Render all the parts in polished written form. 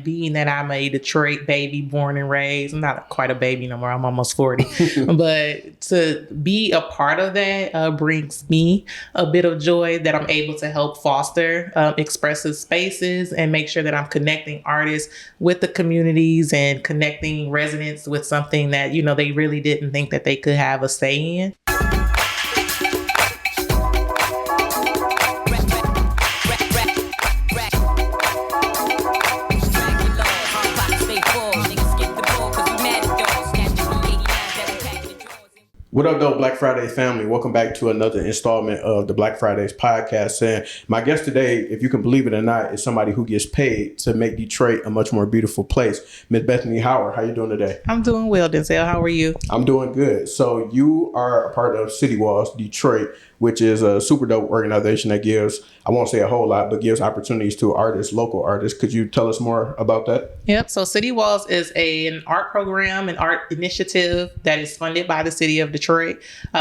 And being that I'm a Detroit baby, born and raised, I'm not quite a baby no more. I'm almost 40. But to be a part of that brings me a bit of joy that I'm able to help foster expressive spaces and make sure that I'm connecting artists with the communities and connecting residents with something that, they really didn't think that they could have a say in. What up, though, Black Friday family? Welcome back to another installment of the Black Fridays podcast. And my guest today, if you can believe it or not, is somebody who gets paid to make Detroit a much more beautiful place. Miss Bethany Howard, how you doing today? I'm doing well, Denzel. How are you? I'm doing good. So you are a part of City Walls Detroit, which is a super dope organization that gives, I won't say a whole lot, but gives opportunities to artists, local artists. Could you tell us more about that? Yep. So City Walls is an art program, an art initiative that is funded by the city of Detroit.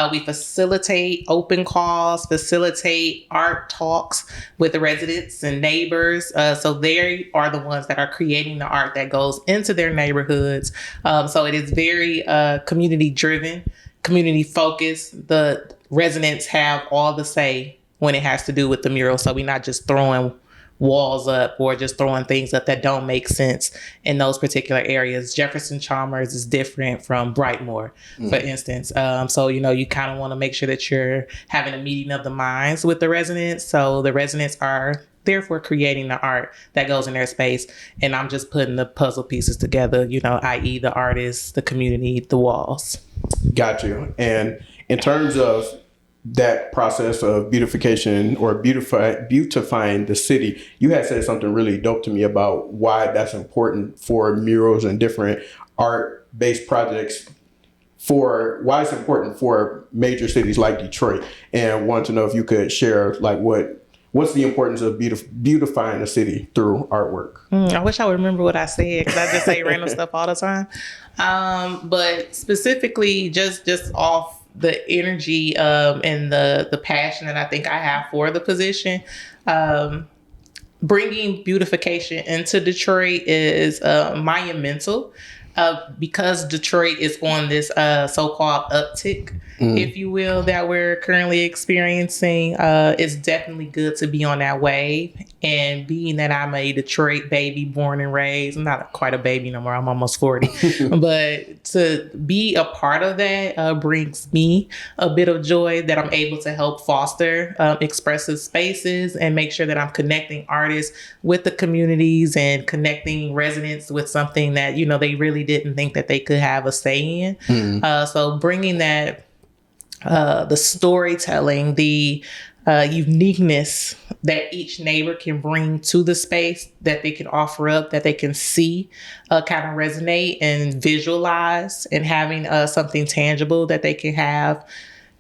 We facilitate open calls, facilitate art talks with the residents and neighbors. So they are the ones that are creating the art that goes into their neighborhoods. So it is very community driven, community focused. The residents have all the say when it has to do with the mural. So we're not just throwing walls up or just throwing things up that don't make sense in those particular areas. Jefferson Chalmers is different from Brightmoor, for instance. So, you kind of want to make sure that you're having a meeting of the minds with the residents. So the residents are therefore creating the art that goes in their space. And I'm just putting the puzzle pieces together, i.e. the artists, the community, the walls. Got you. And in terms of that process of beautification or beautifying the city, you had said something really dope to me about why that's important for murals and different art-based projects, for why it's important for major cities like Detroit, and want to know if you could share what's the importance of beautifying the city through artwork. I wish I would remember what I said, because I just say random stuff all the time. But specifically, just off the energy and the passion that I think I have for the position, bringing beautification into Detroit is monumental. Because Detroit is on this so-called uptick, if you will, that we're currently experiencing, it's definitely good to be on that wave. And being that I'm a Detroit baby, born and raised, I'm not quite a baby no more, I'm almost 40. But to be a part of that brings me a bit of joy that I'm able to help foster expressive spaces and make sure that I'm connecting artists with the communities and connecting residents with something that, they really didn't think that they could have a say in. So bringing that, the storytelling, the uniqueness that each neighbor can bring to the space, that they can offer up, that they can see, kind of resonate and visualize, and having something tangible that they can have.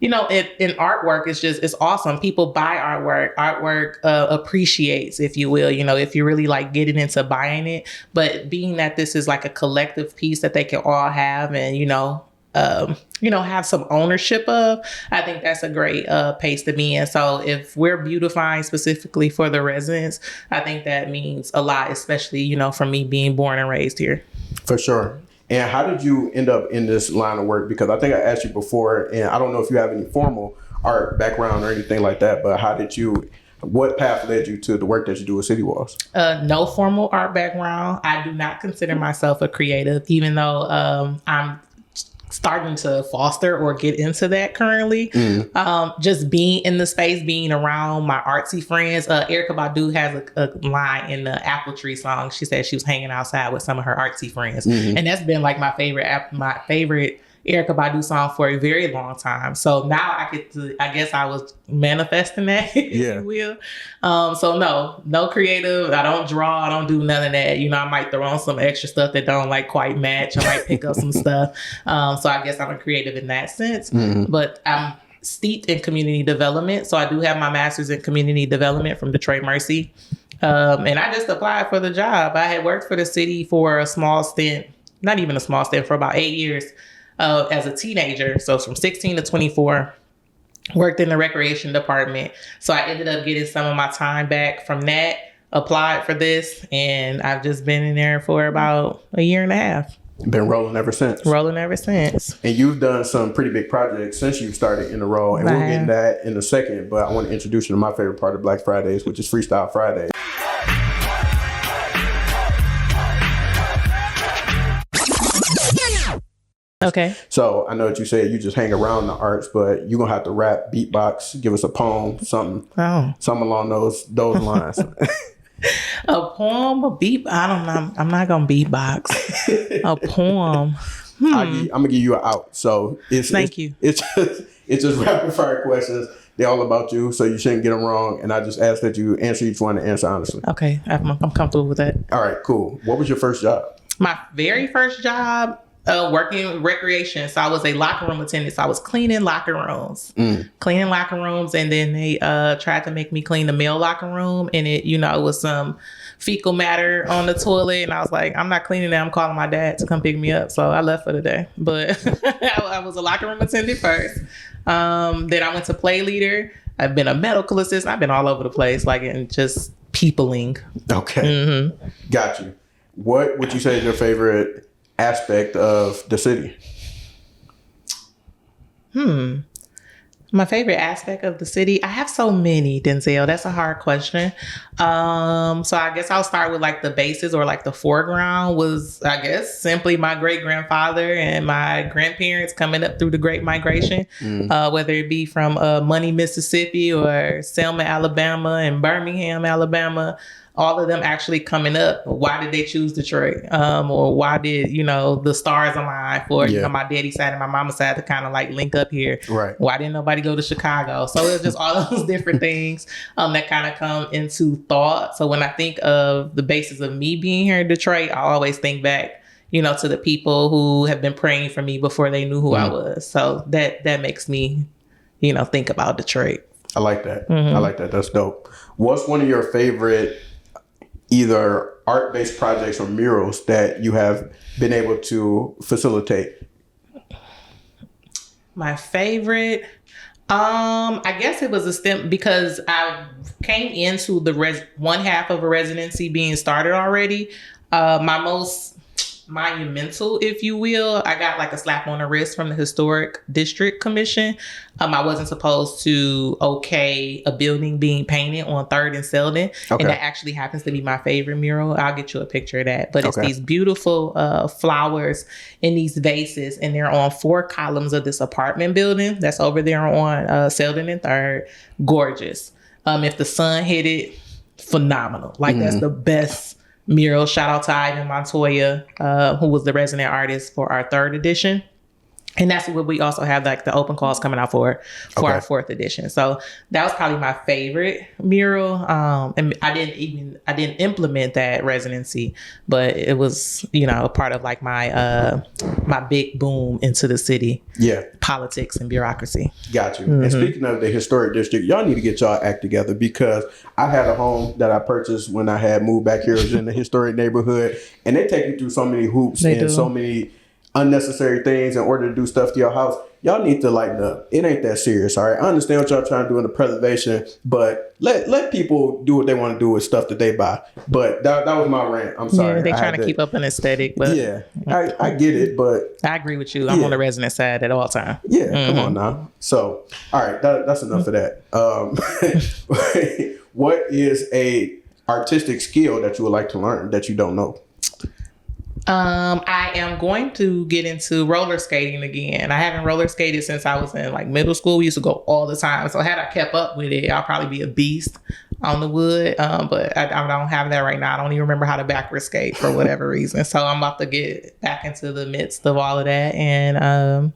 In artwork, it's awesome. People buy artwork. Artwork appreciates, if you will, if you really like getting into buying it. But being that this is like a collective piece that they can all have and, have some ownership of, I think that's a great pace to be in. So if we're beautifying specifically for the residents, I think that means a lot, especially, for me being born and raised here. For sure. And how did you end up in this line of work? Because I think I asked you before, and I don't know if you have any formal art background or anything like that, but what path led you to the work that you do with City Walls? No formal art background. I do not consider myself a creative, even though I'm starting to foster or get into that currently. Just being in the space, being around my artsy friends. Erykah Badu has a line in the Apple Tree song. She said she was hanging outside with some of her artsy friends. And that's been like my favorite Erykah Badu song for a very long time. So now I guess I was manifesting that, if you will. So no creative. I don't draw. I don't do none of that. I might throw on some extra stuff that don't quite match. I might pick up some stuff. So I guess I'm a creative in that sense. But I'm steeped in community development. So I do have my master's in community development from Detroit Mercy. And I just applied for the job. I had worked for the city for a small stint, not even a small stint, for about 8 years. As a teenager, so from 16 to 24, worked in the recreation department. So I ended up getting some of my time back from that. applied for this, and I've just been in there for about a year and a half. Been rolling ever since. Rolling ever since. And you've done some pretty big projects since you started in the role, and we'll get into that in a second. But I want to introduce you to my favorite part of Black Fridays, which is Freestyle Friday. Okay. So I know that you said you just hang around the arts, but you're gonna have to rap, beatbox, give us a poem, something along those lines. A poem, a beat. I don't know. I'm not gonna beatbox. A poem. I'm gonna give you an out. So Thank you. It's just rapid fire questions. They're all about you, so you shouldn't get them wrong. And I just ask that you answer each one and answer honestly. Okay, I'm comfortable with that. All right, cool. What was your first job? My very first job. Working in recreation. So I was a locker room attendant. So I was cleaning locker rooms. And then they tried to make me clean the male locker room, and it was some fecal matter on the toilet, and I was like, I'm not cleaning that. I'm calling my dad to come pick me up. So I left for the day. But I was a locker room attendant first. Then I went to play leader. I've been a medical assistant. I've been all over the place, like in just peopling. Okay. Got you. What would you say is your favorite aspect of the city? My favorite aspect of the city, I have so many, Denzel. That's a hard question. So I guess I'll start with like the bases, or like the foreground was, I guess, simply my great grandfather and my grandparents coming up through the Great Migration, whether it be from Money, Mississippi, or Selma, Alabama, and Birmingham, Alabama. All of them actually coming up. Why did they choose Detroit? Or why did, the stars align for, my daddy's side and my mama's side to kind of like link up here? Right. Why Why didn't nobody go to Chicago? So it's just all those different things that kind of come into thought. So when I think of the basis of me being here in Detroit, I always think back, to the people who have been praying for me before they knew who I was. So that makes me, think about Detroit. I like that. I like that. That's dope. What's one of your favorite either art-based projects or murals that you have been able to facilitate? My favorite, I guess it was a STEM, because I came into the one half of a residency being started already. My most monumental, if you will, I got like a slap on the wrist from the Historic District Commission. I wasn't supposed to okay a building being painted on 3rd and Selden. And that actually happens to be my favorite mural. I'll get you a picture of that. But it's these beautiful flowers in these vases, and they're on 4 columns of this apartment building that's over there on Selden and 3rd. Gorgeous. If the sun hit it, phenomenal. Like that's the best mural. Shout out to Ivan Montoya, who was the resident artist for our 3rd edition. And that's what we also have, like the open calls coming out for our 4th edition. So that was probably my favorite mural. And I didn't implement that residency, but it was, a part of like my my big boom into the city. Yeah. Politics and bureaucracy. Got you. And speaking of the Historic District, y'all need to get y'all act together, because I had a home that I purchased when I had moved back here. It was in the historic neighborhood, and they take you through so many hoops so many unnecessary things in order to do stuff to your house. Y'all need to lighten up. It ain't that serious, all right? I understand what y'all trying to do in the preservation, but let people do what they want to do with stuff that they buy. But that was my rant. I'm sorry. Yeah, they trying to keep up an aesthetic, but I get it, but I agree with you. I'm on the resident side at all times. Yeah, come on now. So, all right, that's enough of that. What is a artistic skill that you would like to learn that you don't know? I am going to get into roller skating again. I haven't roller skated since I was in like middle school. We used to go all the time. So had I kept up with it, I'll probably be a beast on the wood. But I don't have that right now. I don't even remember how to backward skate for whatever reason. So I'm about to get back into the midst of all of that and,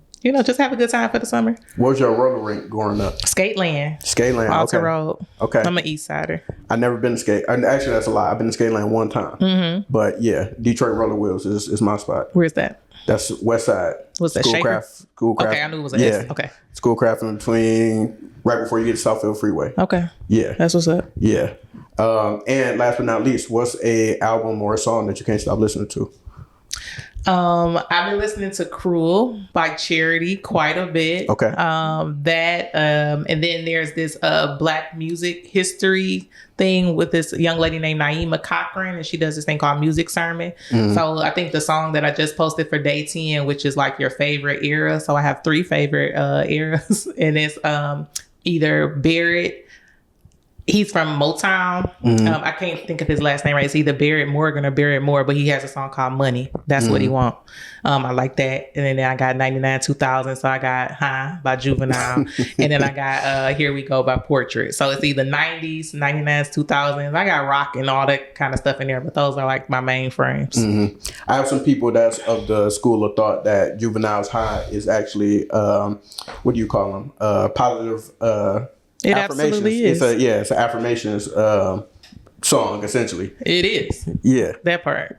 just have a good time for the summer. What was your roller rink growing up? Skateland. Alta Road. Okay. I'm an East Sider. I've never been to skate. Actually, that's a lie. I've been to Skateland one time. But yeah, Detroit Roller Wheels is my spot. Where's that? That's West Side. What's that? Schoolcraft. Schoolcraft. Okay, I knew it was S. Okay. Schoolcraft in between, right before you get to Southfield Freeway. Okay. Yeah. That's what's up. Yeah. And last but not least, what's a album or a song that you can't stop listening to? I've been listening to Cruel by Charity quite a bit. Okay. And then there's this Black music history thing with this young lady named Naima Cochran, and she does this thing called Music Sermon. So I think the song that I just posted for Day 10, which is like your favorite era. So I have 3 favorite eras, and it's either Barrett. He's from Motown. I can't think of his last name right. It's either Barrett Morgan or Barrett Moore, but he has a song called Money. That's what he want. I like that. And then I got 99 2000. So I got Huh by Juvenile. And then I got Here We Go by Portrait. So it's either 90s, 99s, 2000s. I got rock and all that kind of stuff in there, but those are like my main frames. I have some people that's of the school of thought that Juvenile's High is actually, what do you call them? Positive, It affirmations. absolutely is. It's an affirmations song, essentially. It is. Yeah. That part.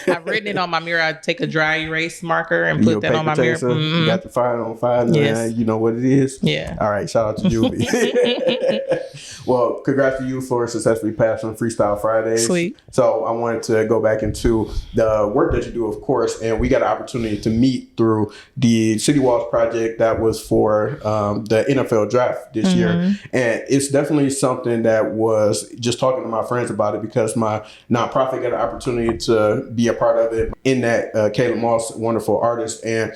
I've written it on my mirror. I take a dry erase marker and put that on my mirror. You got the fire on fire. Yes. You know what it is. Yeah. All right. Shout out to Juvie. Well, congrats to you for successfully passing Freestyle Fridays. Sweet. So I wanted to go back into the work that you do, of course, and we got an opportunity to meet through the City Walls project that was for the NFL draft this year. And it's definitely something that was just talking to my friends about it because my nonprofit got an opportunity to be a part of it in that Caleb Moss, wonderful artist. And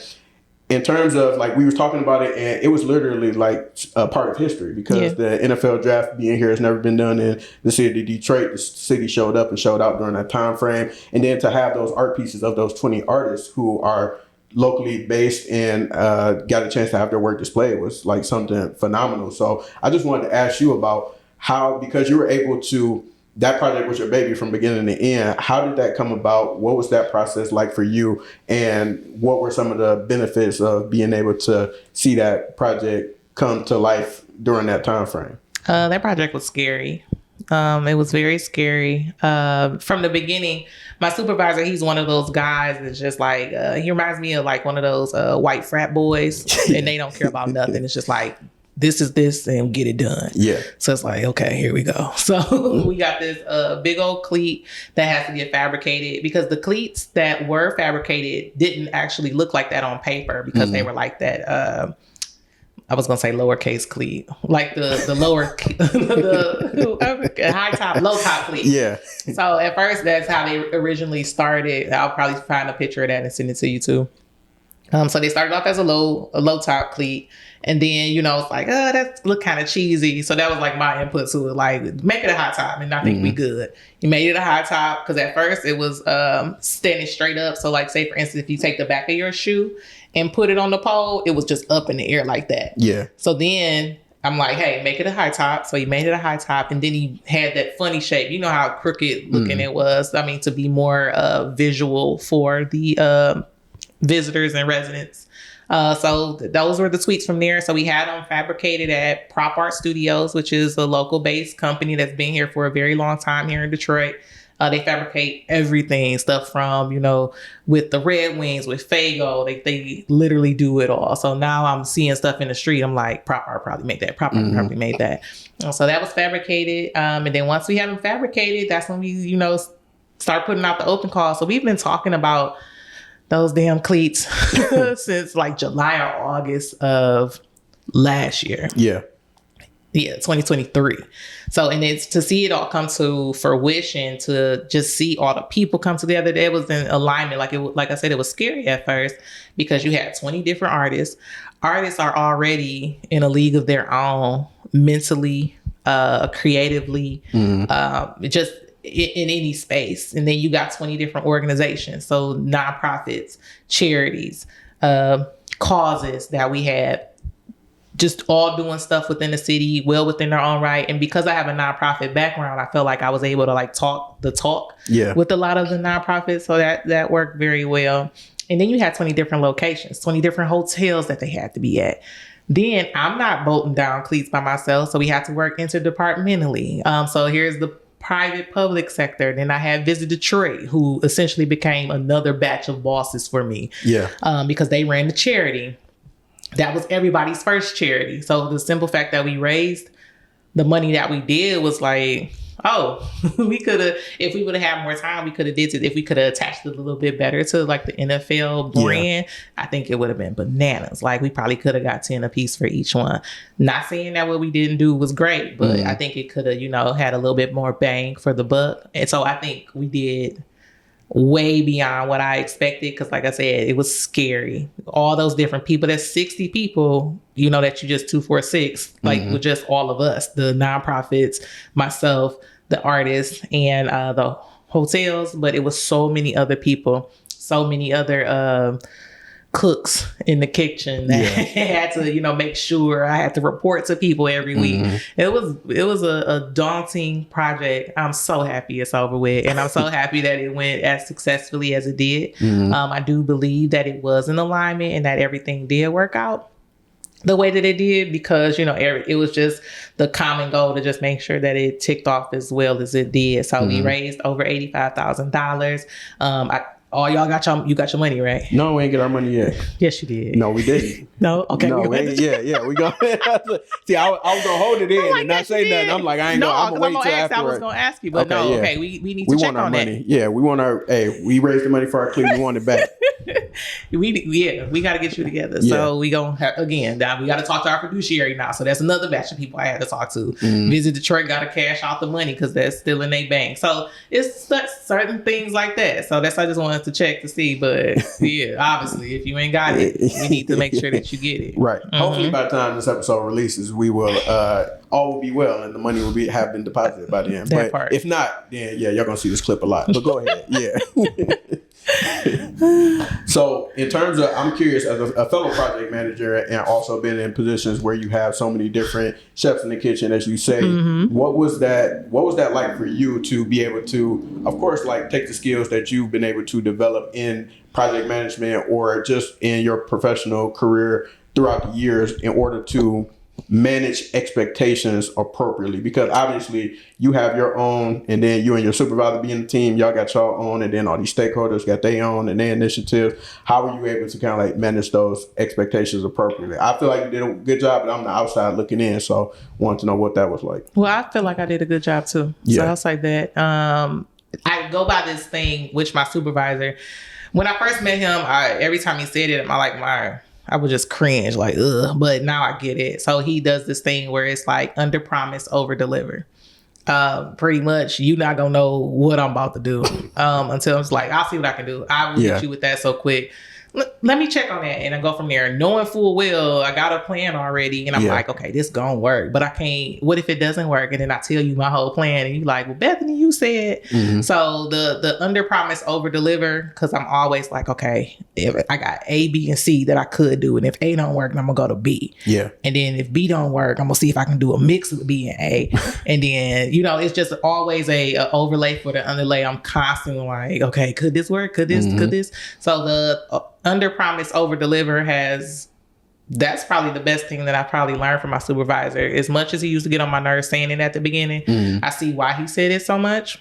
in terms of like, we were talking about it and it was literally like a part of history because the NFL draft being here has never been done in the city of Detroit. The city showed up and showed out during that time frame. And then to have those art pieces of those 20 artists who are locally based and got a chance to have their work displayed was like something phenomenal. So I just wanted to ask you about how, because you were able to, that project was your baby from beginning to end. How did that come about? What was that process like for you? And what were some of the benefits of being able to see that project come to life during that time frame? That project was scary. It was very scary. From the beginning, my supervisor, he's one of those guys that's just like, he reminds me of like one of those white frat boys and they don't care about nothing. It's just like, this is this and get it done. Yeah. So it's like, okay, here we go. So we got this big old cleat that has to get fabricated because the cleats that were fabricated didn't actually look like that on paper because they were like that. I was going to say lowercase cleat, like the lower, the high top, low top cleat. Yeah. So at first that's how they originally started. I'll probably find a picture of that and send it to you too. So they started off as a low top cleat. And then, you know, it's like, oh, that look kind of cheesy. So that was like my input to it, like make it a high top and I think we good. You made it a high top because at first it was standing straight up. So like say, for instance, if you take the back of your shoe and put it on the pole, it was just up in the air like that. Yeah. So then I'm like, hey, make it a high top. So he made it a high top. And then he had that funny shape. You know how crooked looking it was. I mean, to be more visual for the visitors and residents. So those were the tweets from there. So we had them fabricated at Prop Art Studios, which is a local based company that's been here for a very long time here in Detroit. They fabricate everything, stuff from, you know, with the Red Wings, with Fago, they literally do it all. So now I'm seeing stuff in the street. I'm like, Prop Art probably made that. Prop Art probably made that. So that was fabricated. And then once we have them fabricated, that's when we, you know, start putting out the open call. So we've been talking about those damn cleats since like July or August of last year. Yeah. Yeah, 2023. So, and it's to see it all come to fruition, to just see all the people come together. It was in alignment. Like I said, it was scary at first because you had 20 different artists. Artists are already in a league of their own, mentally, creatively, just in any space. And then you got 20 different organizations. So nonprofits, charities, causes that we had, just all doing stuff within the city, well within their own right. And because I have a nonprofit background, I felt like I was able to like talk the talk with a lot of the nonprofits. So that worked very well. And then you had 20 different locations, 20 different hotels that they had to be at. Then I'm not bolting down cleats by myself. So we had to work interdepartmentally. So here's the private public sector. Then I had Visit Detroit, who essentially became another batch of bosses for me. Yeah. Because they ran the charity. That was everybody's first charity. So the simple fact that we raised the money that we did was like, Oh, we could have, if we would have had more time, we could have did it. If we could have attached it a little bit better to like the NFL brand, I think it would have been bananas. Like we probably could have got 10 a piece for each one. Not saying that what we didn't do was great, but I think it could have, had a little bit more bang for the buck. And so I think we did way beyond what I expected. Cause like I said, it was scary. All those different people, that's 60 people, that you just 246, like with just all of us, the nonprofits, myself, the artists, and the hotels. But it was so many other people, so many other cooks in the kitchen that had to, make sure I had to report to people every week. It was a daunting project. I'm so happy it's over with. And I'm so happy that it went as successfully as it did. I do believe that it was in alignment and that everything did work out the way that it did, because, it was just the common goal to just make sure that it ticked off as well as it did. So we raised over $85,000. Y'all got your money, right? No, we ain't get our money yet. Yes, you did. No, we didn't. No? Okay. No, we ain't. Yeah. We go. See, I was gonna hold it in and not say nothing. I'm like, I ain't gonna. I'm gonna wait till after. I was gonna ask you, but we need to check on that. Money. Yeah, we want our. Hey, we raised the money for our clique. We want it back. we got to get you together. So we gonna we got to talk to our fiduciary now. So that's another batch of people I had to talk to. Visit Detroit, got to cash out the money because that's still in their bank. So it's certain things like that. So that's I just wanted to check to see. But obviously, if you ain't got it, we need to make sure that you get it. Right. Hopefully, by the time this episode releases, we will all will be well and the money will have been deposited by then. But if not, then you're gonna see this clip a lot. But go ahead. So in terms of, I'm curious, as a fellow project manager and also been in positions where you have so many different chefs in the kitchen, as you say, what was that like for you to be able to, of course, like take the skills that you've been able to develop in project management or just in your professional career throughout the years in order to manage expectations appropriately? Because obviously you have your own, and then you and your supervisor being the team, y'all got your own, and then all these stakeholders got their own and their initiatives. How were you able to kind of like manage those expectations appropriately? I feel like you did a good job, but I'm the outside looking in, so wanted to know what that was like. Well, I feel like I did a good job too. So I'll say that. I go by this thing, which my supervisor, when I first met him, every time he said it, I would just cringe, like, ugh. But now I get it. So he does this thing where it's like under promise, over deliver. Pretty much, you're not gonna know what I'm about to do until it's like, I'll see what I can do. I will get you with that so quick. Let me check on that, and I go from there, knowing full well I got a plan already, and I'm like, okay, this gonna work, but I can't. What if it doesn't work? And then I tell you my whole plan, and you like, well, Bethany, you said. So the under promise, over deliver, because I'm always like, okay, if I got A, B, and C that I could do, and if A don't work, then I'm gonna go to B. And then if B don't work, I'm gonna see if I can do a mix of B and A. And then it's just always a overlay for the underlay. I'm constantly like, okay, could this work? Could this? So the under promise, over deliver that's probably the best thing that I probably learned from my supervisor. As much as he used to get on my nerves saying it at the beginning, I see why he said it so much.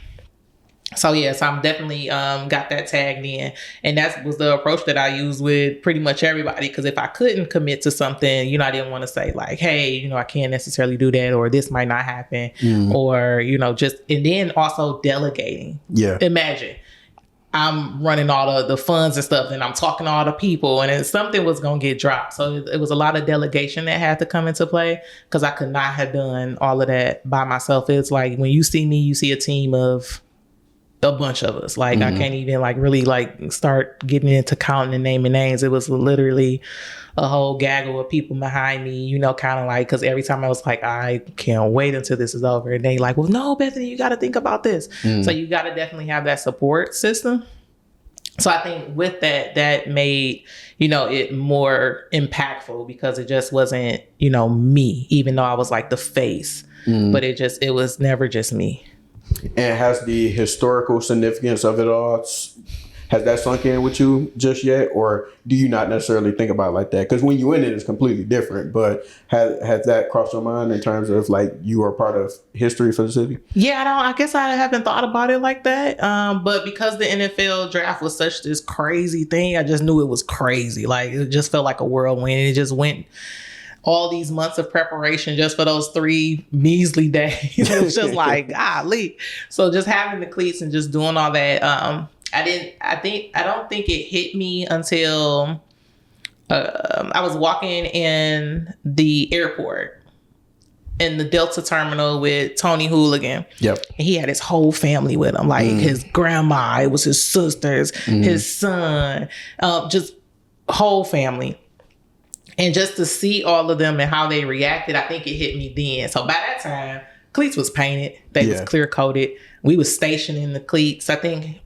So so I'm definitely got that tagged in, and that was the approach that I used with pretty much everybody. Because if I couldn't commit to something, I didn't want to say like, hey, I can't necessarily do that, or this might not happen, or just, and then also delegating. Imagine I'm running all the funds and stuff, and I'm talking to all the people, and then something was going to get dropped. So it was a lot of delegation that had to come into play, because I could not have done all of that by myself. It's like when you see me, you see a team of a bunch of us. Like I can't even like really like start getting into counting and naming names. It was literally a whole gaggle of people behind me, kind of like, because every time I was like, I can't wait until this is over. And they like, well, no, Bethany, you got to think about this. So you got to definitely have that support system. So I think with that made, it more impactful, because it just wasn't, me, even though I was like the face, but it was never just me. And has the historical significance of it all, has that sunk in with you just yet? Or do you not necessarily think about it like that? Because when you in it, it's completely different. But has that crossed your mind in terms of like you are part of history for the city? I guess I haven't thought about it like that. But because the NFL draft was such this crazy thing, I just knew it was crazy. Like it just felt like a whirlwind. It just went all these months of preparation just for those 3 measly days. It was just like, golly. So just having the cleats and just doing all that, I don't think it hit me until I was walking in the airport in the Delta terminal with Tony Hooligan. Yep. And he had his whole family with him, like his grandma, it was his sisters, his son, just whole family. And just to see all of them and how they reacted, I think it hit me then. So by that time, cleats was painted. They was clear coated. We was stationing the cleats. I think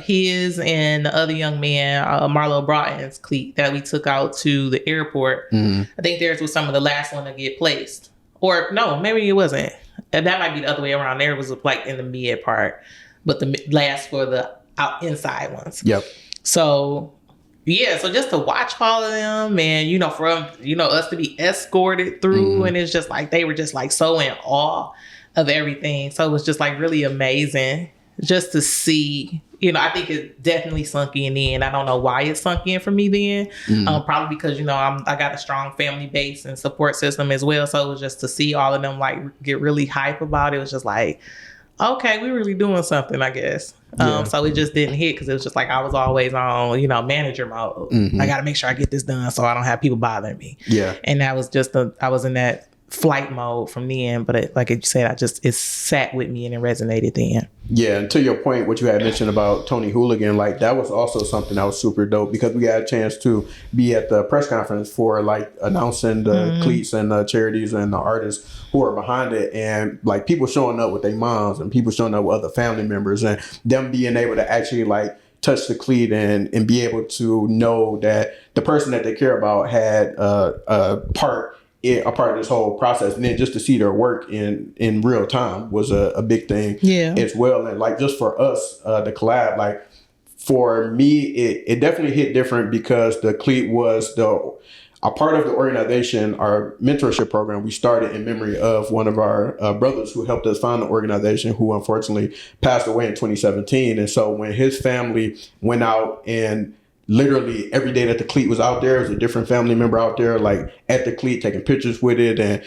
his and the other young man, Marlo Broughton's cleat that we took out to the airport. I think theirs was some of the last one to get placed. Or no, maybe it wasn't. And that might be the other way around. There was like in the mid part, but the last for the inside ones. Yep. So yeah, so just to watch all of them and, you know, for us to be escorted through and it's just like, they were just like so in awe of everything. So it was just like really amazing just to see, you know, I think it definitely sunk in. I don't know why it sunk in for me then. Probably because, you know, I got a strong family base and support system as well. So it was just to see all of them like get really hype about it. It was just like, okay, we really doing something, I guess. So it just didn't hit because it was just like I was always on, you know, manager mode. I got to make sure I get this done so I don't have people bothering me. Yeah. And that was just, I was in that flight mode from then. But like you said, it sat with me and it resonated then. Yeah. And to your point, what you had mentioned about Tony Hooligan, like that was also something that was super dope because we got a chance to be at the press conference for like announcing the cleats and the charities and the artists who are behind it, and like people showing up with their moms and people showing up with other family members and them being able to actually like touch the cleat and be able to know that the person that they care about had a part of this whole process, and then just to see their work in real time was a big thing as well. And like just for us, the collab, like for me, it definitely hit different because the cleat was a part of the organization, our mentorship program. We started in memory of one of our brothers who helped us found the organization, who unfortunately passed away in 2017. And so when his family went out and literally every day that the cleat was out there, was a different family member out there, like at the cleat, taking pictures with it, and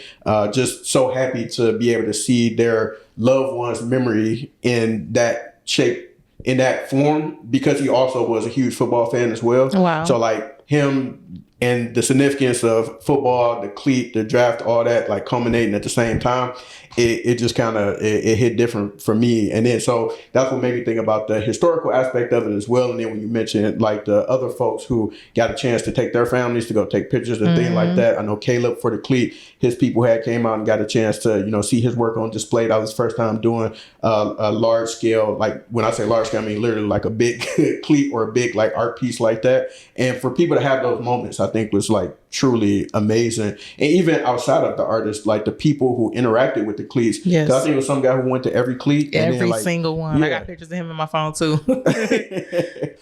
just so happy to be able to see their loved one's memory in that shape, in that form, because he also was a huge football fan as well. Wow. So like him and the significance of football, the cleat, the draft, all that, like culminating at the same time, it just kind of, it hit different for me. And then, so that's what made me think about the historical aspect of it as well. And then when you mentioned like the other folks who got a chance to take their families to go take pictures and things like that. I know Caleb for the cleat, his people had came out and got a chance to, you know, see his work on display. That was his first time doing a large scale, like when I say large scale, I mean literally like a big cleat or a big like art piece like that. And for people to have those moments, I think was like truly amazing. And even outside of the artists, like the people who interacted with the cleats. Yes. I think it was some guy who went to every cleat. Every single one. Yeah. I got pictures of him in my phone too.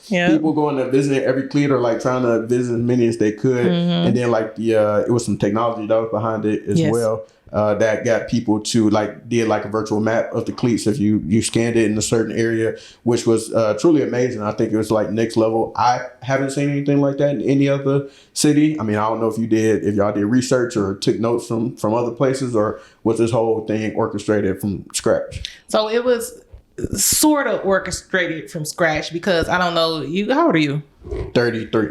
Yeah. People going to visit every cleat or like trying to visit as many as they could. And then like it was some technology that was behind it as well. That got people to like did like a virtual map of the cleats if you scanned it in a certain area, which was truly amazing. I think it was like next level. I haven't seen anything like that in any other city. I mean, I don't know if y'all did research or took notes from other places, or was this whole thing orchestrated from scratch? So it was sort of orchestrated from scratch because I don't know, how old are you? 33.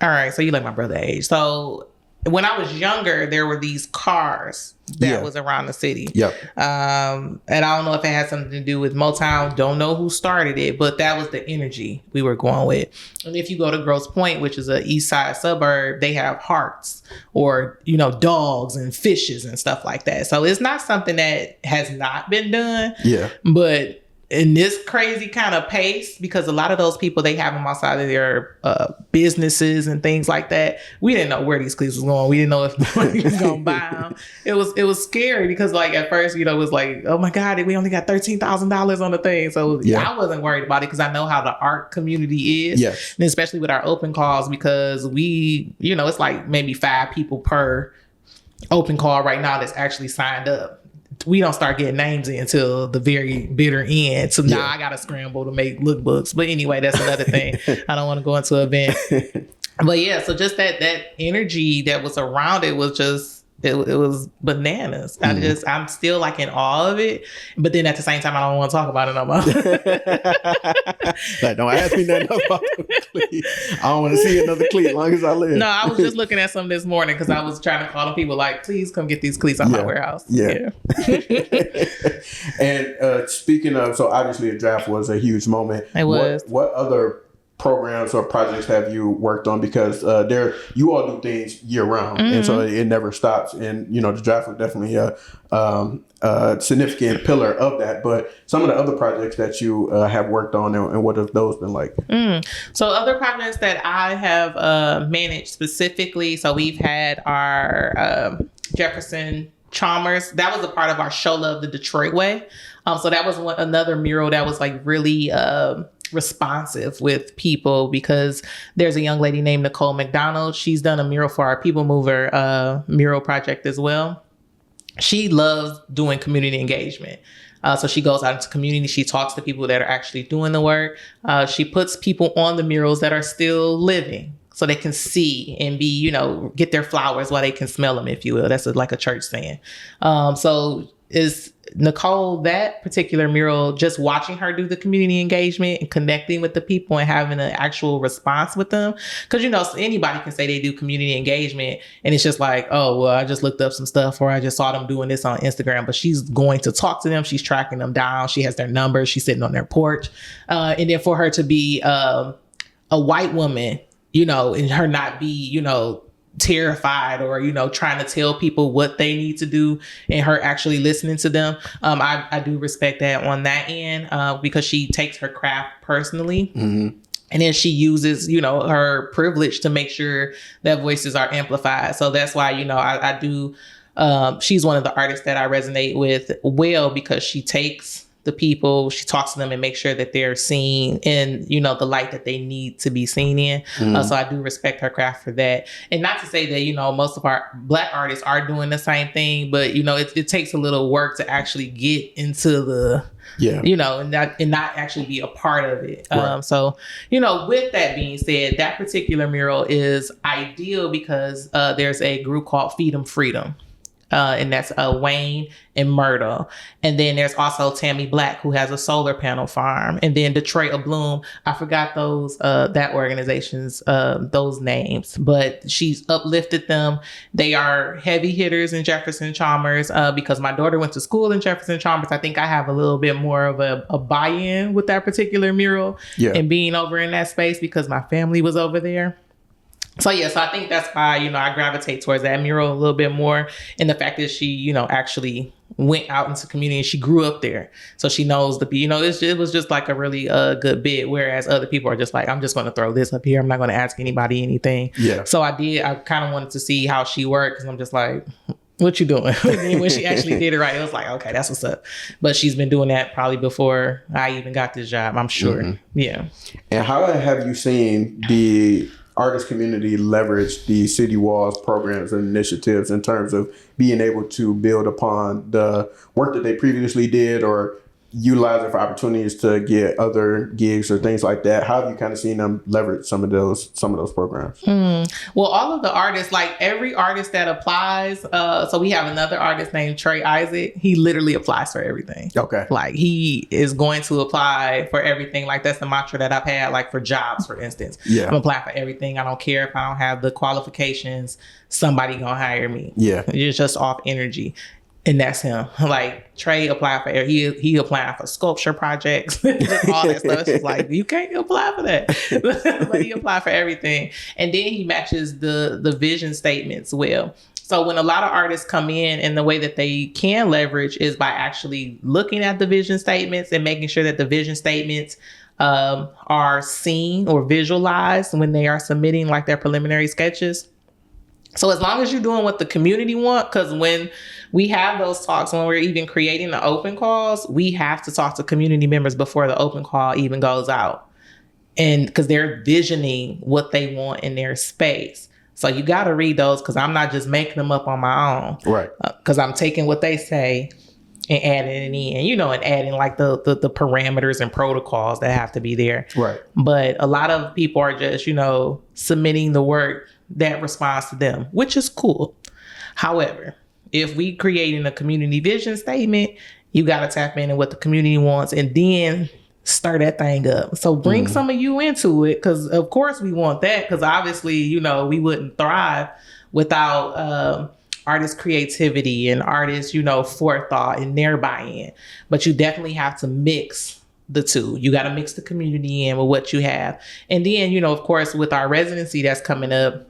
All right, so you like my brother age. So when I was younger, there were these cars that was around the city. Yep. And I don't know if it had something to do with Motown. Don't know who started it, but that was the energy we were going with. And if you go to Grosse Pointe, which is a east side suburb, they have hearts or, you know, dogs and fishes and stuff like that. So it's not something that has not been done. Yeah. But in this crazy kind of pace, because a lot of those people, they have them outside of their businesses and things like that. We didn't know where these cleats was going. We didn't know if nobody was going to buy them. It was scary because like at first, you know, it was like, oh my God, we only got $13,000 on the thing. So I wasn't worried about it because I know how the art community is. Yes. And especially with our open calls, because we, you know, it's like maybe 5 people per open call right now that's actually signed up. We don't start getting names in until the very bitter end. So now I got to scramble to make lookbooks. But anyway, that's another thing. I don't want to go into an event. But yeah, so just that energy that was around it was just it was bananas. I'm still like in awe of it, but then at the same time, I don't want to talk about it no more. Like, don't ask me nothing about the cleat. I don't want to see another cleat as long as I live. No, I was just looking at some this morning because I was trying to call the people like, please come get these cleats out my warehouse. Yeah. And speaking of, so obviously a draft was a huge moment. It was. What other programs or projects have you worked on? Because you all do things year round, and so it never stops. And the draft was definitely a significant pillar of that. But some of the other projects that you have worked on, and what have those been like? So other projects that I have managed specifically, so we've had our Jefferson Chalmers. That was a part of our Show Love the Detroit Way. So that was another mural that was like really responsive with people, because there's a young lady named Nicole McDonald. She's done a mural for our People Mover mural project as well. She loves doing community engagement. So she goes out into community. She talks to people that are actually doing the work. She puts people on the murals that are still living, so they can see and be, get their flowers while they can smell them, if you will. That's like a church saying. So is Nicole, that particular mural, just watching her do the community engagement and connecting with the people and having an actual response with them. Because, anybody can say they do community engagement and it's just like, oh, well, I just looked up some stuff, or I just saw them doing this on Instagram. But she's going to talk to them. She's tracking them down. She has their numbers. She's sitting on their porch. And then for her to be a white woman, and her not be, terrified or, trying to tell people what they need to do, and her actually listening to them. I do respect that on that end, because she takes her craft personally. And then she uses, her privilege to make sure that voices are amplified. So that's why, I do, she's one of the artists that I resonate with well, because she takes the people, she talks to them and makes sure that they're seen in, the light that they need to be seen in. So I do respect her craft for that. And not to say that, most of our Black artists are doing the same thing, but, it takes a little work to actually get into the, and not actually be a part of it. Right. So, with that being said, that particular mural is ideal because there's a group called Feed 'em Freedom. And that's Wayne and Myrtle. And then there's also Tammy Black, who has a solar panel farm. And then Detroit of Bloom. I forgot those, that organization's, those names, but she's uplifted them. They are heavy hitters in Jefferson Chalmers, because my daughter went to school in Jefferson Chalmers. I think I have a little bit more of a buy-in with that particular mural and being over in that space because my family was over there. So I think that's why, I gravitate towards that mural a little bit more. And the fact that she, actually went out into community and she grew up there. So she knows it was just like a really good bit. Whereas other people are just like, I'm just going to throw this up here. I'm not going to ask anybody anything. Yeah. So I kind of wanted to see how she worked, because I'm just like, what you doing? And when she actually did it right, it was like, okay, that's what's up. But she's been doing that probably before I even got this job, I'm sure. Yeah. And how have you seen the artist community leverage the City Walls programs and initiatives in terms of being able to build upon the work that they previously did, or utilize it for opportunities to get other gigs or things like that? How have you kind of seen them leverage some of those programs? Well, all of the artists, like every artist that applies, so we have another artist named Trey Isaac. He literally applies for everything. Okay. Like he is going to apply for everything. Like that's the mantra that I've had, like for jobs, for instance. Yeah. I'm applying for everything. I don't care if I don't have the qualifications, somebody gonna hire me. Yeah. It's just off energy. And that's him. Like Trey applied for, he applied for sculpture projects, all that stuff. It's like, you can't apply for that. But he applied for everything. And then he matches the vision statements well. So when a lot of artists come in, and the way that they can leverage is by actually looking at the vision statements and making sure that the vision statements are seen or visualized when they are submitting like their preliminary sketches. So as long as you're doing what the community want, because when we have those talks, when we're even creating the open calls, we have to talk to community members before the open call even goes out. And because they're visioning what they want in their space. So you got to read those, because I'm not just making them up on my own. Right. Because I'm taking what they say and adding it in, and adding like the parameters and protocols that have to be there. Right. But a lot of people are just, submitting the work that responds to them, which is cool. However, if we creating a community vision statement, you got to tap into what the community wants and then stir that thing up. So bring some of you into it, because of course we want that, because obviously, you know, we wouldn't thrive without artist creativity and artists, you know, forethought and their buy-in. But you definitely have to mix the two. You got to mix the community in with what you have. And then, you know, of course, with our residency that's coming up,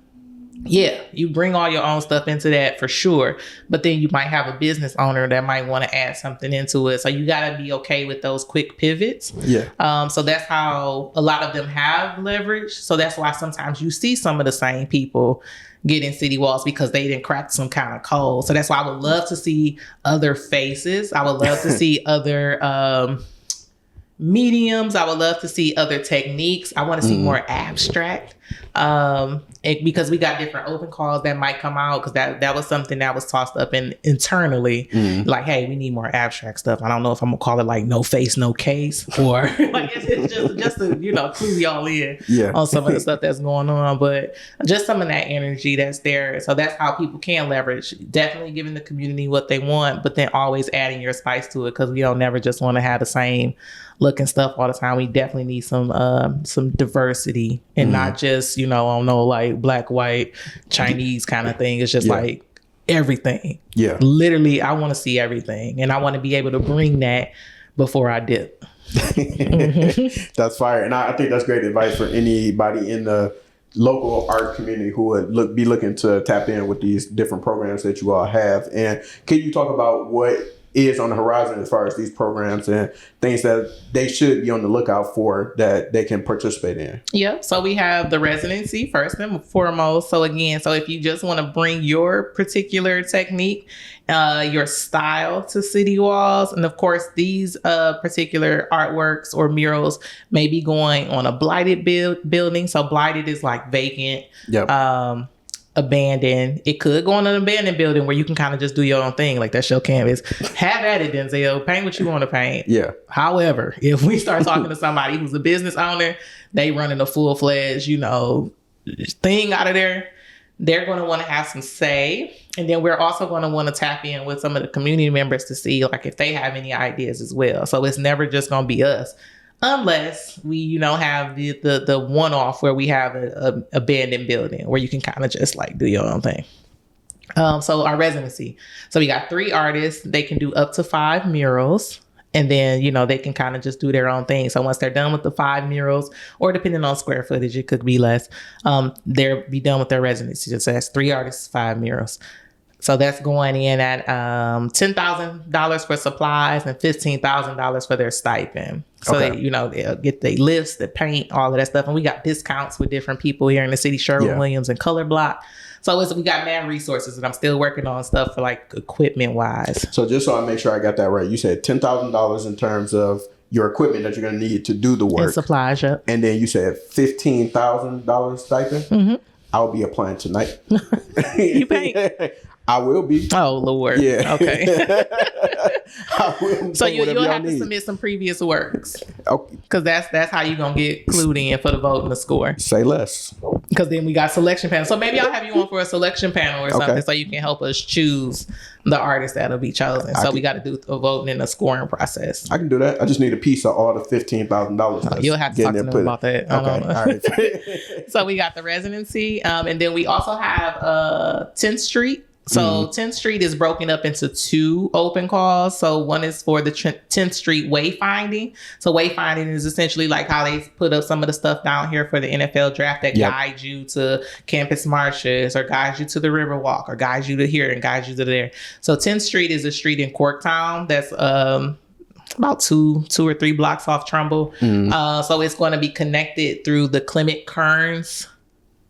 yeah, you bring all your own stuff into that for sure. But then you might have a business owner that might want to add something into it. So you got to be okay with those quick pivots. Yeah. So that's how a lot of them have leverage. So that's why sometimes you see some of the same people get in city walls, because they didn't crack some kind of code. So that's why I would love to see other faces. I would love to see other mediums. I would love to see other techniques. I want to see more abstract. Because we got different open calls that might come out, because that was something that was tossed up internally. Like, hey, we need more abstract stuff. I don't know if I'm gonna call it like no face, no case, or like it's just to, you know, clue y'all in on some of the stuff that's going on, but just some of that energy that's there. So that's how people can leverage. Definitely giving the community what they want, but then always adding your spice to it, because we don't never just want to have the same looking stuff all the time. We definitely need some diversity, and not just, you know, I don't know, like black, white, Chinese kind of thing. It's just like everything. Yeah. Literally, I want to see everything, and I want to be able to bring that before I dip. That's fire. And I think that's great advice for anybody in the local art community who would be looking to tap in with these different programs that you all have. And can you talk about what is on the horizon as far as these programs and things that they should be on the lookout for that they can participate in? Yep. So we have the residency first and foremost. So again, so if you just want to bring your particular technique, your style to city walls, and of course these particular artworks or murals may be going on a blighted building. So blighted is like vacant. Yep. Abandoned. It could go on an abandoned building where you can kind of just do your own thing, like that's your canvas. Have at it, Denzel. Paint what you want to paint. Yeah. However, if we start talking to somebody who's a business owner, they running a full-fledged, you know, thing out of there, they're going to want to have some say. And then we're also going to want to tap in with some of the community members to see like if they have any ideas as well. So it's never just going to be us. Unless we, you know, have the one-off where we have a abandoned building where you can kind of just like do your own thing. So our residency. So we got 3 artists. They can do up to 5 murals. And then, you know, they can kind of just do their own thing. So once they're done with the 5 murals, or depending on square footage, it could be less, they'll be done with their residency. So that's 3 artists, 5 murals. So that's going in at $10,000 for supplies and $15,000 for their stipend. So they, you know, they'll get the lifts, the paint, all of that stuff. And we got discounts with different people here in the city, Sherwin-Williams and Color Block. So we got mad resources, and I'm still working on stuff for like equipment wise. So just so I make sure I got that right, you said $10,000 in terms of your equipment that you're going to need to do the work. And supplies, yep. And then you said $15,000 stipend. Mm-hmm. I'll be applying tonight. You paint? I will be. Oh, Lord. Yeah. Okay. I will. So you'll have to submit some previous works. Okay. Because that's how you're going to get clued in for the vote and the score. Say less. Because then we got selection panel. So maybe I'll have you on for a selection panel or something so you can help us choose the artists that'll be chosen. So we got to do a voting and a scoring process. I can do that. I just need a piece of all the $15,000. You'll have to talk to them about that. Okay. All right. So we got the residency. And then we also have 10th Street. So 10th Street is broken up into 2 open calls. So one is for the 10th Street wayfinding. So wayfinding is essentially like how they put up some of the stuff down here for the NFL draft that guides you to campus marches or guides you to the Riverwalk or guides you to here and guides you to there. So 10th Street is a street in Corktown that's about 2 or 3 blocks off Trumbull. So it's going to be connected through the Clement Kearns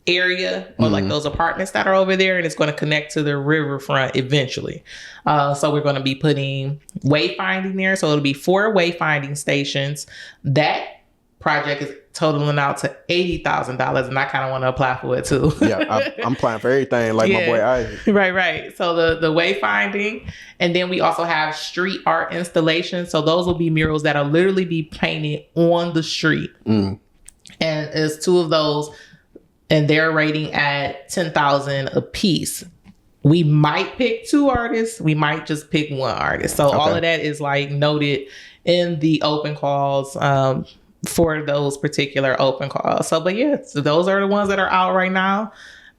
area or like those apartments that are over there, and it's going to connect to the riverfront eventually. So we're going to be putting wayfinding there. So it'll be 4 wayfinding stations. That project is totaling out to $80,000, and I kind of want to apply for it too. Yeah, I'm applying for everything like my boy Isaac. Right. So the wayfinding, and then we also have street art installations. So those will be murals that'll literally be painted on the street. And it's 2 of those. And they're rating at $10,000 a piece. we might pick 2 artists. We might just pick 1 artist. So all of that is like noted in the open calls for those particular open calls. So, but yeah, so those are the ones that are out right now.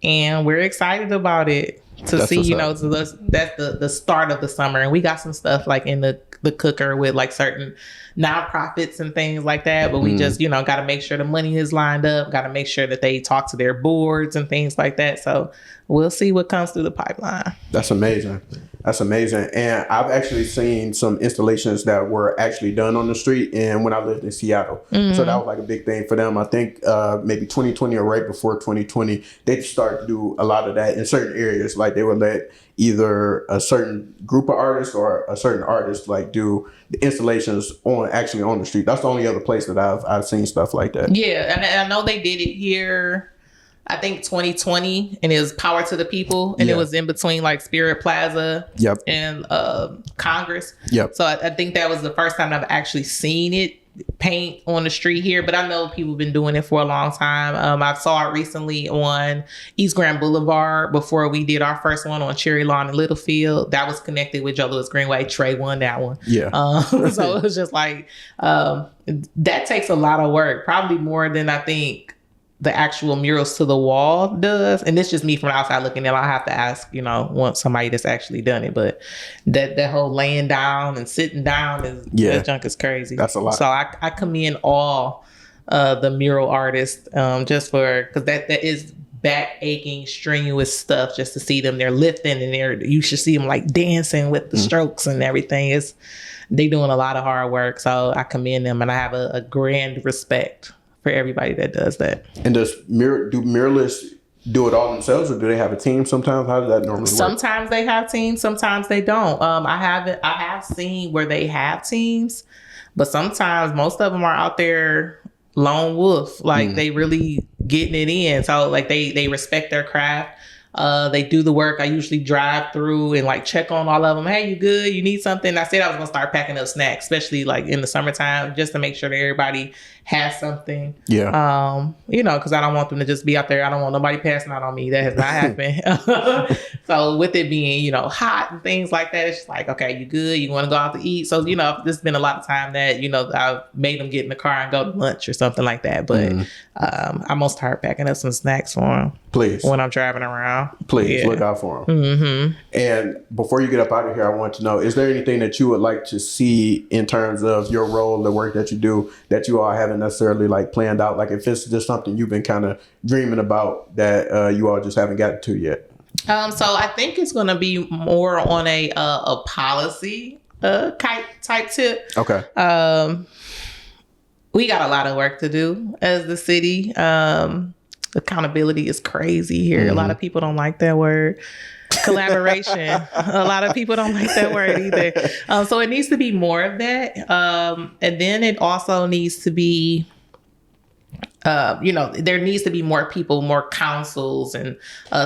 And we're excited about it to see, you know, that's the start of the summer. And we got some stuff like in the cooker with like certain nonprofits and things like that. But we just, you know, got to make sure the money is lined up, got to make sure that they talk to their boards and things like that. So we'll see what comes through the pipeline. That's amazing. That's amazing. And I've actually seen some installations that were actually done on the street and when I lived in Seattle. So that was like a big thing for them. I think maybe 2020 or right before 2020, they started to do a lot of that in certain areas. Like they would let either a certain group of artists or a certain artist like do the installations on the street. That's the only other place that I've seen stuff like that. Yeah. And I know they did it here. I think 2020, and it was Power to the People, and it was in between like Spirit Plaza and Congress. So I think that was the first time I've actually seen it paint on the street here, but I know people have been doing it for a long time. I saw it recently on East Grand Boulevard before we did our first one on Cherry Lawn and Littlefield. That was connected with Joe Louis Greenway. Trey won that one. So it was just like, that takes a lot of work, probably more than I think the actual murals to the wall does. And it's just me from outside looking in. I'll have to ask, you know, want somebody that's actually done it. But that whole laying down and sitting down is that junk is crazy. That's a lot. So I commend all the mural artists just for, because that is back aching, strenuous stuff just to see them. They're lifting and you should see them like dancing with the strokes and everything. They doing a lot of hard work. So I commend them, and I have a grand respect for everybody that does that. And do muralists do it all themselves, or do they have a team sometimes? How does that normally work? Sometimes they have teams, sometimes they don't. I have seen where they have teams, but sometimes most of them are out there lone wolf. Like they really getting it in. So like they respect their craft. They do the work. I usually drive through and like check on all of them. Hey, you good? You need something? I said I was gonna start packing up snacks, especially like in the summertime, just to make sure that everybody has something. Yeah. You know, because I don't want them to just be out there. I don't want nobody passing out on me. That has not happened. So with it being, you know, hot and things like that, it's just like, okay, you good? You want to go out to eat? So, you know, there's been a lot of time that, you know, I've made them get in the car and go to lunch or something like that. But I'm gonna start packing up some snacks for them. Please. When I'm driving around. Please look out for them. And before you get up out of here, I want to know, is there anything that you would like to see in terms of your role, the work that you do, that you all haven't necessarily like planned out? Like if it's just something you've been kind of dreaming about that you all just haven't gotten to yet? So I think it's going to be more on a policy type tip. Okay. We got a lot of work to do as the city. Accountability is crazy here. A lot of people don't like that word. Collaboration. A lot of people don't like that word either. So it needs to be more of that. And then it also needs to be, you know, there needs to be more people, more councils and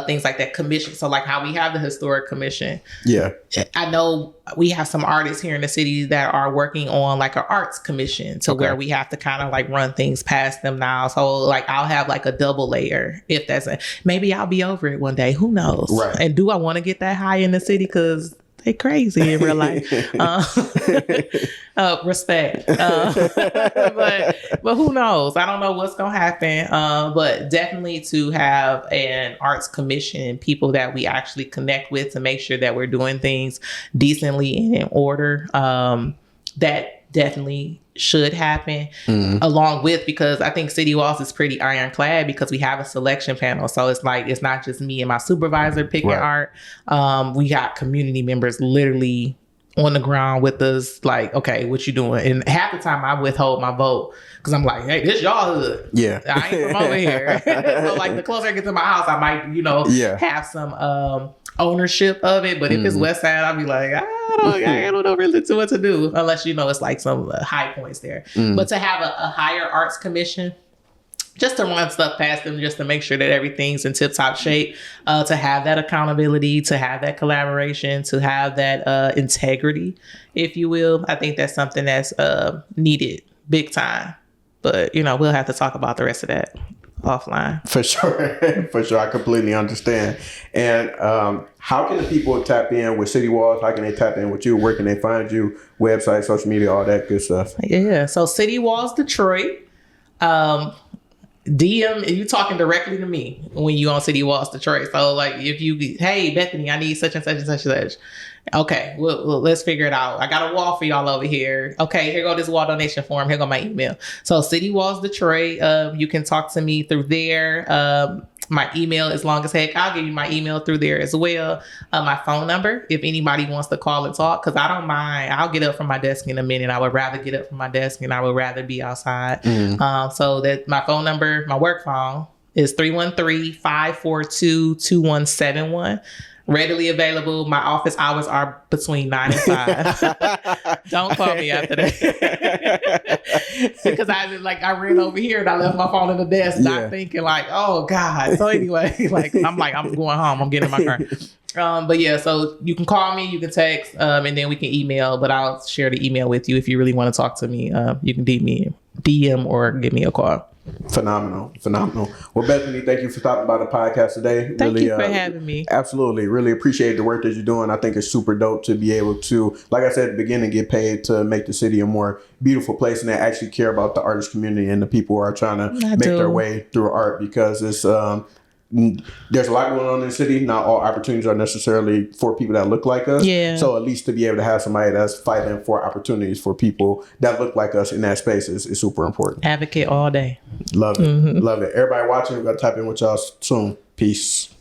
things like that, commission. So like how we have the historic commission. Yeah. I know we have some artists here in the city that are working on like an arts commission to where we have to kind of like run things past them now. So like I'll have like a double layer if maybe I'll be over it one day. Who knows? Right. And do I want to get that high in the city? Because they crazy in real life. Respect. But who knows? I don't know what's going to happen. But definitely to have an arts commission, people that we actually connect with to make sure that we're doing things decently and in order. That definitely should happen along with, because I think City Walls is pretty ironclad because we have a selection panel. So it's like, it's not just me and my supervisor picking art. We got community members literally on the ground with us, like, okay, what you doing? And half the time I withhold my vote because I'm like, hey, this y'all hood. Yeah. I ain't from over here. So like the closer I get to my house, I might, you know, have some ownership of it. But if it's West Side, I'll be like, I don't know really what to do, unless, you know, it's like some high points there. But to have a higher arts commission, just to run stuff past them, just to make sure that everything's in tip-top shape, to have that accountability, to have that collaboration, to have that integrity, if you will. I think that's something that's needed big time. But, you know, we'll have to talk about the rest of that. offline. For sure. For sure. I completely understand. And how can the people tap in with City Walls? How can they tap in with you? Where can they find you? Website, social media, all that good stuff. Yeah. So City Walls Detroit. DM, you talking directly to me when you on City Walls Detroit. So like if you, hey Bethany, I need such and such and such and such. Okay, well, let's figure it out. I got a wall for y'all over here. Okay, here go this wall donation form. Here go my email. So City Walls Detroit. You can talk to me through there. My email is long as heck. I'll give you my email through there as well. My phone number, if anybody wants to call and talk, because I don't mind. I'll get up from my desk in a minute. I would rather get up from my desk and I would rather be outside. So that my phone number, my work phone, is 313-542-2171. Readily available. My office hours are between 9 and 5. Don't call me after that. Because I ran over here and I left my phone in the desk, not thinking like, oh God. So anyway, I'm going home. I'm getting in my car. But yeah, so you can call me, you can text, and then we can email, but I'll share the email with you if you really want to talk to me. You can DM or give me a call. Phenomenal. Well, Bethany, thank you for stopping by the podcast today. Thank you for having me. Absolutely. Really appreciate the work that you're doing. I think it's super dope to be able to, like I said at the beginning, get paid to make the city a more beautiful place and they actually care about the artist community and the people who are trying to make their way through art, because it's there's a lot going on in the city. Not all opportunities are necessarily for people that look like us. Yeah. So at least to be able to have somebody that's fighting for opportunities for people that look like us in that space is super important. Advocate all day. Love it. Love it. Everybody watching, we're going to type in with y'all soon. Peace.